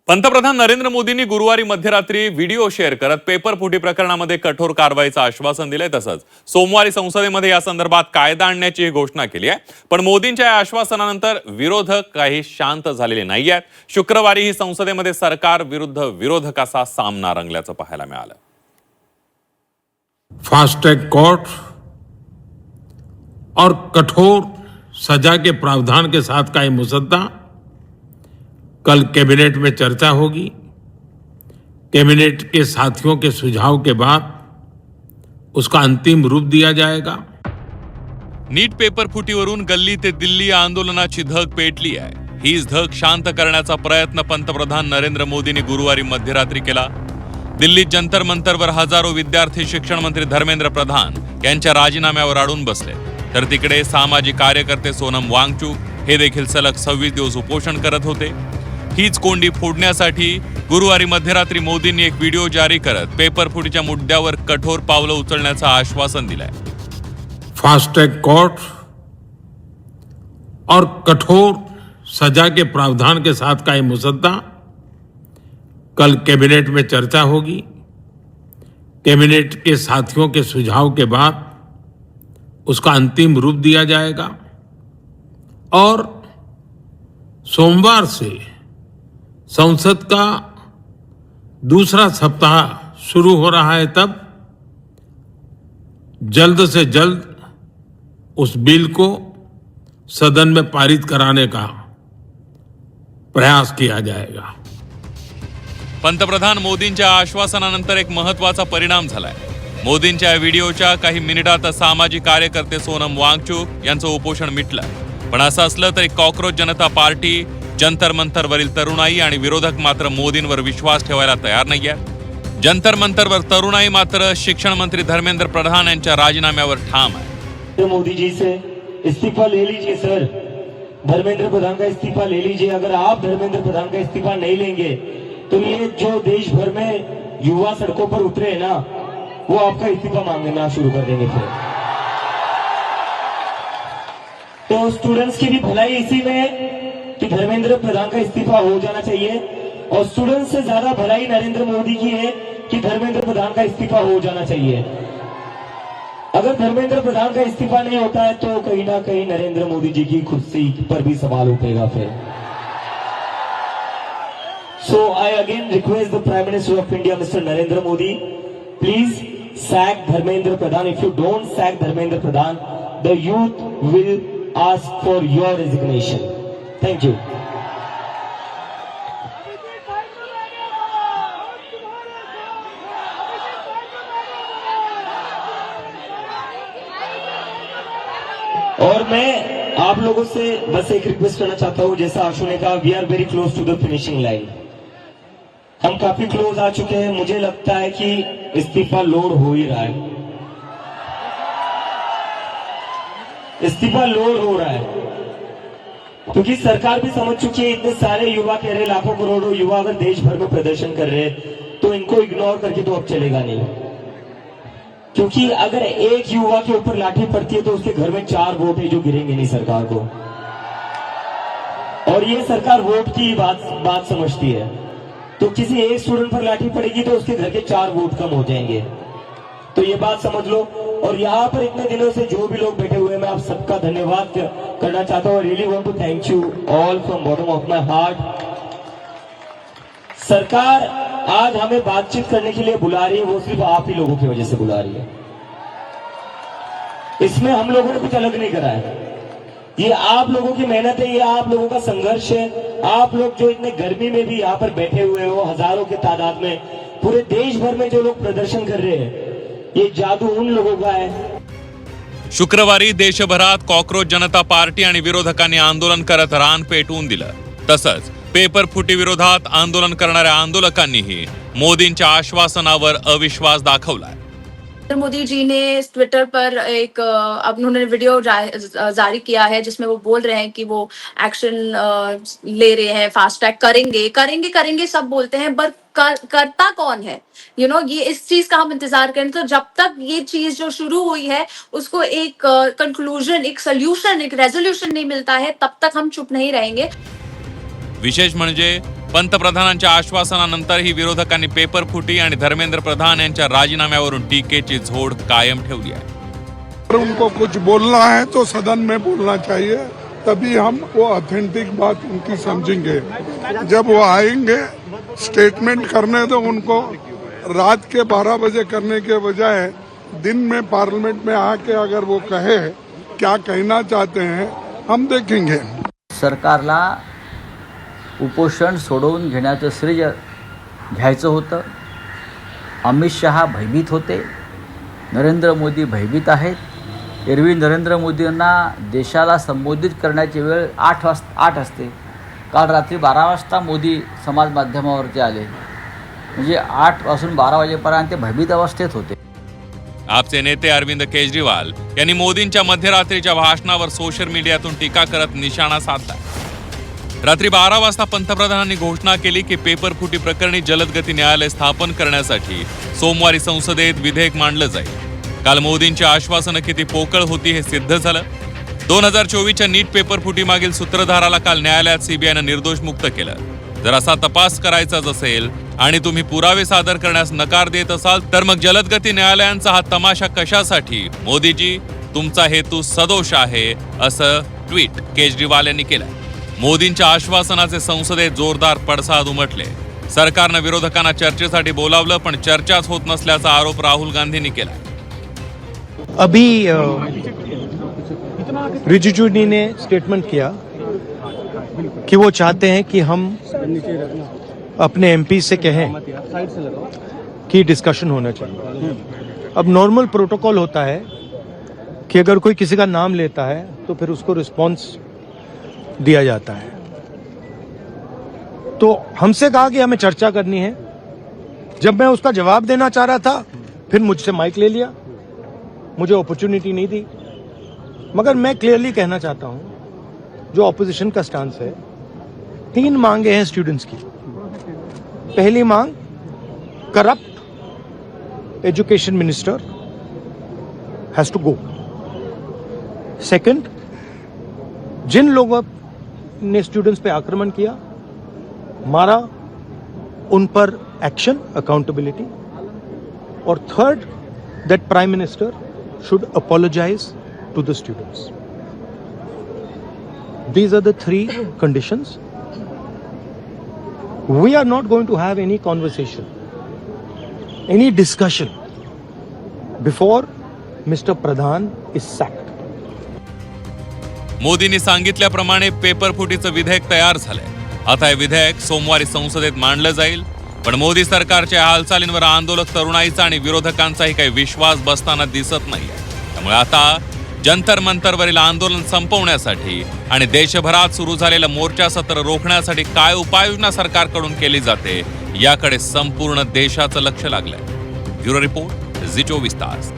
पंतप्रधान नरेंद्र मोदींनी गुरुवारी मध्यरात्री व्हिडिओ शेअर करत पेपरफुटी प्रकरणामध्ये कठोर कारवाईचं आश्वासन दिलंय. तसंच सोमवारी संसदेमध्ये या संदर्भात कायदा आणण्याची घोषणा केली आहे. पण मोदींच्या या आश्वासनानंतर विरोधक काही शांत झालेले नाहीयेत. शुक्रवारी ही संसदेमध्ये सरकार विरुद्ध विरोधकाचा सामना रंगल्याचं पाहायला मिळालं. फास्ट ट्रैक कोर्ट और कठोर सजा के प्रावधान के साथ का ये मुसद्दा कल कैबिनेट में चर्चा होगी. कैबिनेट के साथियों के सुझाव के बाद उसका अंतिम रूप दिया जाएगा. नीट पेपर फुटीवरून गल्ली ते दिल्ली आंदोलनाची धग पेटली आहे. हीच धग शांत करण्याचा प्रयत्न पंतप्रधान नरेंद्र मोदींनी गुरुवारी मध्यरात्री केला. दिल्लीत जंतर मंतरवर हजारो विद्यार्थी शिक्षण मंत्री धर्मेंद्र प्रधान यांच्या राजीनाम्यावर अडून बसले. तर तिकडे सामाजिक कार्यकर्ते सोनम वांगचुक हे देखील सलग 26 दिवस उपोषण करत होते. हीच कोंडी फोडण्यासाठी गुरुवारी मध्यरात्री मोदींनी एक व्हिडिओ जारी करत पेपर फुटीच्या मुद्द्यावर कठोर पावलं उचलण्याचं आश्वासन दिलंय. फास्ट ट्रैक कोर्ट और कठोर सजा के प्रावधान के साथ का ये मुसद्दा कल कैबिनेट में चर्चा होगी. कैबिनेट के साथियों के सुझाव के बाद उसका अंतिम रूप दिया जाएगा और सोमवार से संसद का दूसरा सप्ताह शुरू हो रहा है. तब जल्द से जल्द उस बिल को सदन में पारित कराने का प्रयास किया जाएगा. पंतप्रधान मोदींच्या आश्वासनानंतर एक महत्त्वाचा परिणाम झालाय. मोदींच्या व्हिडिओच्या काही मिनिटात सामाजिक कार्यकर्ते सोनम वांगचुक यांचं उपोषण मिटलं. पण असं असलं तरी कॉकरोच जनता पार्टी, जंतर मंतरवरील तरुणाई आणि विरोधक मात्र मोदींवर विश्वास ठेवायला तयार नाहीये. जंतर मंतरवर तरुणाई मात्र शिक्षण मंत्री धर्मेंद्र प्रधान यांच्या राजीनाम्यावर ठाम आहे. मोदी जी से इस्तीफा ले लीजिए सर, धर्मेंद्र प्रधान का इस्तीफा ले लीजिए. अगर आप धर्मेंद्र प्रधान का इस्तीफा नहीं लेंगे तो ये जो देश भर में युवा सड़कों पर उतरे हैं ना, वो आपका इस्तीफा मांगना शुरू कर देंगे. फिर तो स्टूडेंट्स की भी भलाई इसी में है कि धर्मेंद्र प्रधान का इस्तीफा हो जाना चाहिए, और स्टूडेंट्स से ज्यादा भलाई नरेंद्र मोदी की है कि धर्मेंद्र प्रधान का इस्तीफा हो जाना चाहिए. अगर धर्मेंद्र प्रधान का इस्तीफा नहीं होता है तो कहीं ना कहीं नरेंद्र मोदी जी की कुर्सी पर भी सवाल उठेगा फिर. So I again request the Prime Minister of India, Mr. Narendra Modi, please sack Dharmendra Pradhan. If you don't sack Dharmendra Pradhan, the youth will ask for your resignation. Thank you. और मैं आप लोगों से बस एक request करना चाहता हूं, जैसा आशु ने कहा, we are very close to the finishing line. हम काफी क्लोज आ चुके हैं. मुझे लगता है कि इस्तीफा लोड हो ही रहा है. इस्तीफा लोड हो रहा है क्योंकि सरकार भी समझ चुकी है इतने सारे युवा कह रहे, लाखों करोड़ों युवा अगर देश भर में प्रदर्शन कर रहे हैं तो इनको इग्नोर करके तो अब चलेगा नहीं. क्योंकि अगर एक युवा के ऊपर लाठी पड़ती है तो उसके घर में 4 वोट है जो गिरेंगे नहीं सरकार को. और ये सरकार वोट की बात समझती है. तो किसी एक स्टूडेंट पर लाठी पड़ेगी तो उसके घर के 4 वोट कम हो जाएंगे. तो ये बात समझ लो. और यहाँ पर इतने दिनों से जो भी लोग बैठे हुए हैं, मैं आप सबका धन्यवाद करना चाहता हूँ. Really want to thank you all from bottom of my heart. सरकार आज हमें बातचीत करने के लिए बुला रही है, वो सिर्फ आप ही लोगों की वजह से बुला रही है. इसमें हम लोगों ने कुछ अलग नहीं करा है. ये आप लोगों की मेहनत है, ये आप लोगों का संघर्ष है. आप लोग जो इतने गर्मी में भी यहाँ पर बैठे हुए हो, हजारों के तादाद में, पूरे देश भर में जो लोग प्रदर्शन कर रहे हैं, ये जादू उन लोगों का है. शुक्रवारी देशभरात कॉकरोच जनता पार्टी आणि विरोधकांनी आंदोलन करत रान पेटवून दिलं. तसंच पेपर फुटी विरोधात आंदोलन करणाऱ्या आंदोलकांनीही मोदींच्या आश्वासनावर अविश्वास दाखवलाय. मोदी जी ने ट्विटर पर एक अब उन्होंने वीडियो जारी किया है जिसमें वो बोल रहे हैं कि वो एक्शन ले रहे हैं, फास्ट ट्रैक करेंगे सब बोलते हैं, पर करता कौन है? ये इस चीज का हम इंतजार करें. तो जब तक ये चीज जो शुरू हुई है उसको एक कंक्लूजन, एक सोल्यूशन, एक रेजोल्यूशन नहीं मिलता है, तब तक हम चुप नहीं रहेंगे. विशेष म्हणजे पंतप्रधानांच्या आश्वासनानंतरही विरोधकांनी पेपर फुटी आणि धर्मेंद्र प्रधान यांच्या राजीनाम्यावरून टीकेची झोड कायम ठेवली आहे. अगर उनको कुछ बोलना है तो सदन में बोलना चाहिए, तभी हम वो ऑथेंटिक बात उनकी समझेंगे. जब वो आएंगे स्टेटमेंट करने तो उनको रात के 12 बजे करने के बजाय दिन में पार्लियामेंट में आके अगर वो कहे क्या कहना चाहते हैं हम देखेंगे. सरकारला उपोषण सोडवून घेण्याचं श्रेय घ्यायचं होतं. अमित शहा भयभीत होते, नरेंद्र मोदी भयभीत आहेत. एरवी नरेंद्र मोदींना देशाला संबोधित करण्याची वेळ 8 असते. काल रात्री 12 वाजता मोदी समाज माध्यमावरती आले, म्हणजे 8 पासून 12 वाजेपर्यंत ते भयभीत अवस्थेत होते. आपचे नेते अरविंद केजरीवाल यांनी मोदींच्या मध्यरात्रीच्या भाषणावर सोशल मीडियातून टीका करत निशाणा साधला. रात्री 12 वाजता पंतप्रधानांनी घोषणा केली की पेपर फुटी प्रकरणी जलदगती न्यायालय स्थापन करण्यासाठी सोमवारी संसदेत विधेयक मांडलं जाईल. काल मोदींची आश्वासनं किती पोकळ होती हे सिद्ध झालं. 2024च्या नीट पेपर फुटी मागील सूत्रधाराला काल न्यायालयात सीबीआयनं निर्दोष मुक्त केलं. जर असा तपास करायचाच असेल आणि तुम्ही पुरावे सादर करण्यास नकार देत असाल तर मग जलदगती न्यायालयांचा हा तमाशा कशासाठी? मोदीजी, तुमचा हेतू सदोष आहे, असं ट्विट केजरीवाल यांनी केलं. मोदींच्या आश्वासनाचे संसदेत जोरदार पडसाद उमटले. सरकारनं विरोधकांना चर्चेसाठी बोलावलं, पण चर्चाच होत नसल्याचा आरोप राहुल गांधींनी केला. अभी रिजिजू जी ने स्टेटमेंट किया कि वो चाहते हैं कि हम अपने एमपी से कहें कि डिस्कशन होना चाहिए. अब नॉर्मल प्रोटोकॉल होता है कि अगर कोई किसी का नाम लेता है तो फिर उसको रिस्पांस दिया जाता है. तो हमसे कहा कि हमें चर्चा करनी है. जब मैं उसका जवाब देना चाह रहा था फिर मुझसे माइक ले लिया, मुझे अपॉर्चुनिटी नहीं दी. मगर मैं क्लियरली कहना चाहता हूं, जो ऑपोजिशन का स्टांस है, 3 मांगे हैं स्टूडेंट्स की. पहली मांग, corrupt education minister has to go. Second, जिन लोगों ने स्टूडेंट्स पे आक्रमण किया, मारा, उन पर एक्शन, अकाउंटेबिलिटी. और third, that prime minister should apologize to the students. These are the 3 conditions. We are not going to have any conversation, any discussion before Mr. Pradhan is sacked. मोदींनी सांगितल्याप्रमाणे paper फुटीचं विधेयक तयार झालंय. आता हे विधेयक सोमवारी संसदेत मांडलं जाईल. पण मोदी सरकारच्या हालचालींवर आंदोलक तरुणाईचा आणि विरोधकांचाही काही विश्वास बसताना दिसत नाहीये. त्यामुळे आता जंतर मंतरवरील आंदोलन संपवण्यासाठी आणि देशभरात सुरू झालेलं मोर्चा सत्र रोखण्यासाठी काय उपाययोजना सरकारकडून केली जाते याकडे संपूर्ण देशाचं लक्ष लागलंय. ब्युरो रिपोर्ट, झी 24 तास.